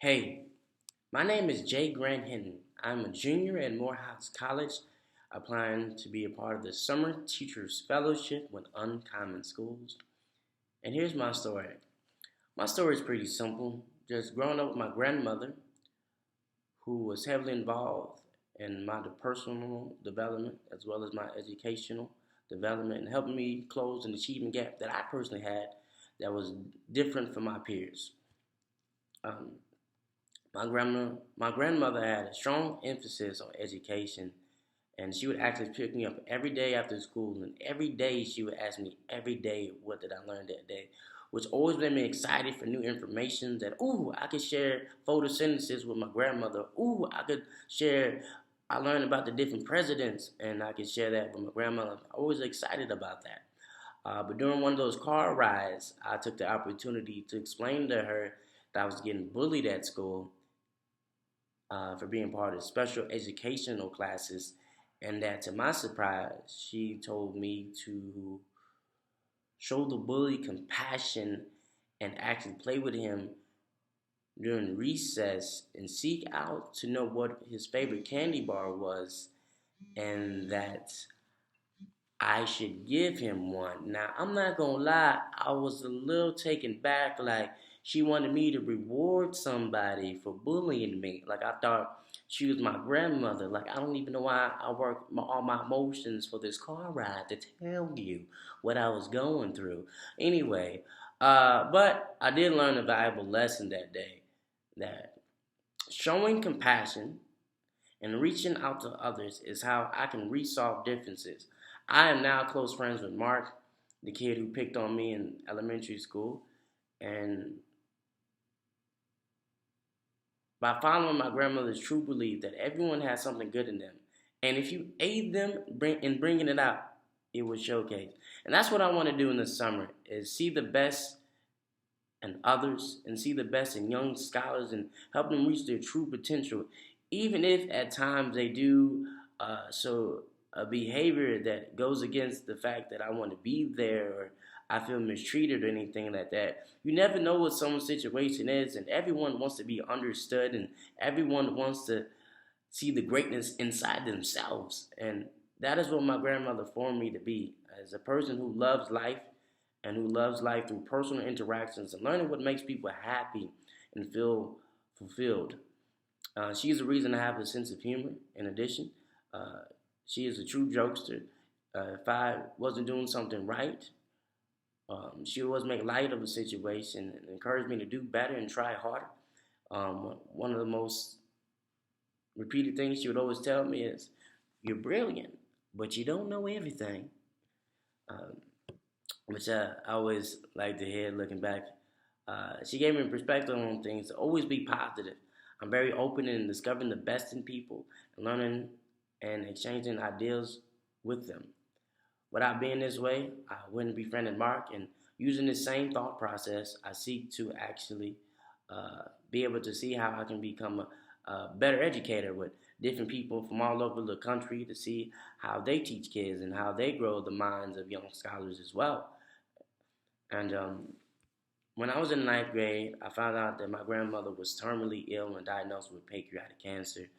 Hey, my name is Jalen Hinton. I'm a junior at Morehouse College, applying to be a part of the Summer Teachers Fellowship with Uncommon Schools. And here's my story. My story is pretty simple. Just growing up with my grandmother, who was heavily involved in my personal development as well as my educational development and helping me close an achievement gap that I personally had that was different from my peers. Um, my grandmother had a strong emphasis on education, and she would actually pick me up every day after school, and every day she would ask me every day what did I learn that day, which always made me excited for new information. That I could share photosynthesis with my grandmother. I could share. I learned about the different presidents, and I could share that with my grandmother. I was always excited about that. But during one of those car rides, I took the opportunity to explain to her that I was getting bullied at school for being part of special educational classes, and that to my surprise, she told me to show the bully compassion and actually play with him during recess and seek out to know what his favorite candy bar was, and that I should give him one. Now, I'm not gonna lie, I was a little taken back. Like, she wanted me to reward somebody for bullying me. Like, I thought she was my grandmother. Like, I don't even know why I worked all my emotions for this car ride to tell you what I was going through. Anyway, but I did learn a valuable lesson that day that showing compassion and reaching out to others is how I can resolve differences. I am now close friends with Mark, the kid who picked on me in elementary school, and by following my grandmother's true belief that everyone has something good in them, and if you aid them in bringing it out, it will showcase. And that's what I want to do in the summer: is see the best in others and see the best in young scholars and help them reach their true potential, even if at times they do so a behavior that goes against the fact that I want to be there or I feel mistreated or anything like that. You never know what someone's situation is, and everyone wants to be understood, and everyone wants to see the greatness inside themselves. And that is what my grandmother formed me to be, as a person who loves life and who loves life through personal interactions and learning what makes people happy and feel fulfilled. She is the reason I have a sense of humor. In addition, uh, she is a true jokester. If I wasn't doing something right, she always make light of the situation and encourage me to do better and try harder. One of the most repeated things she would always tell me is, "You're brilliant, but you don't know everything," um, which I always like to hear looking back. She gave me a perspective on things to always be positive. I'm very open in discovering the best in people and learning and exchanging ideas with them. Without being this way, I wouldn't befriended Mark, and using the same thought process, I seek to actually be able to see how I can become a better educator with different people from all over the country to see how they teach kids and how they grow the minds of young scholars as well. And when I was in ninth grade, I found out that my grandmother was terminally ill and diagnosed with pancreatic cancer.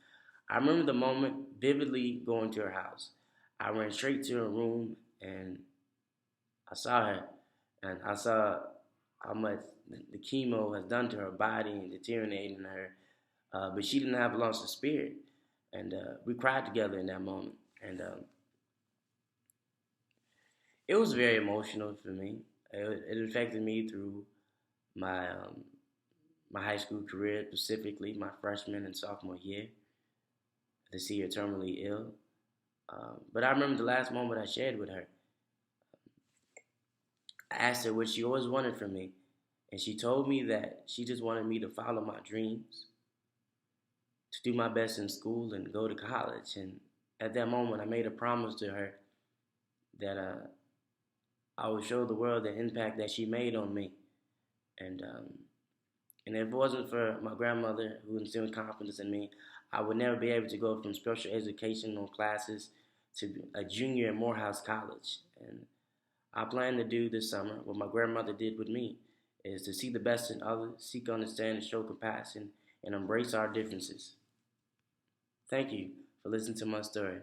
I remember the moment vividly going to her house. I ran straight to her room and I saw her, and I saw how much the chemo has done to her body and deteriorating her. But she didn't have a loss of spirit, and we cried together in that moment. And it was very emotional for me. It affected me through my my high school career, specifically my freshman and sophomore year, to see her terminally ill. But I remember the last moment I shared with her. I asked her what she always wanted from me, and she told me that she just wanted me to follow my dreams, to do my best in school and go to college. And at that moment, I made a promise to her that I would show the world the impact that she made on me. And and if it wasn't for my grandmother who instilled confidence in me, I would never be able to go from special educational classes to a junior at Morehouse College. And I plan to do this summer what my grandmother did with me, is to see the best in others, seek understanding, show compassion, and embrace our differences. Thank you for listening to my story.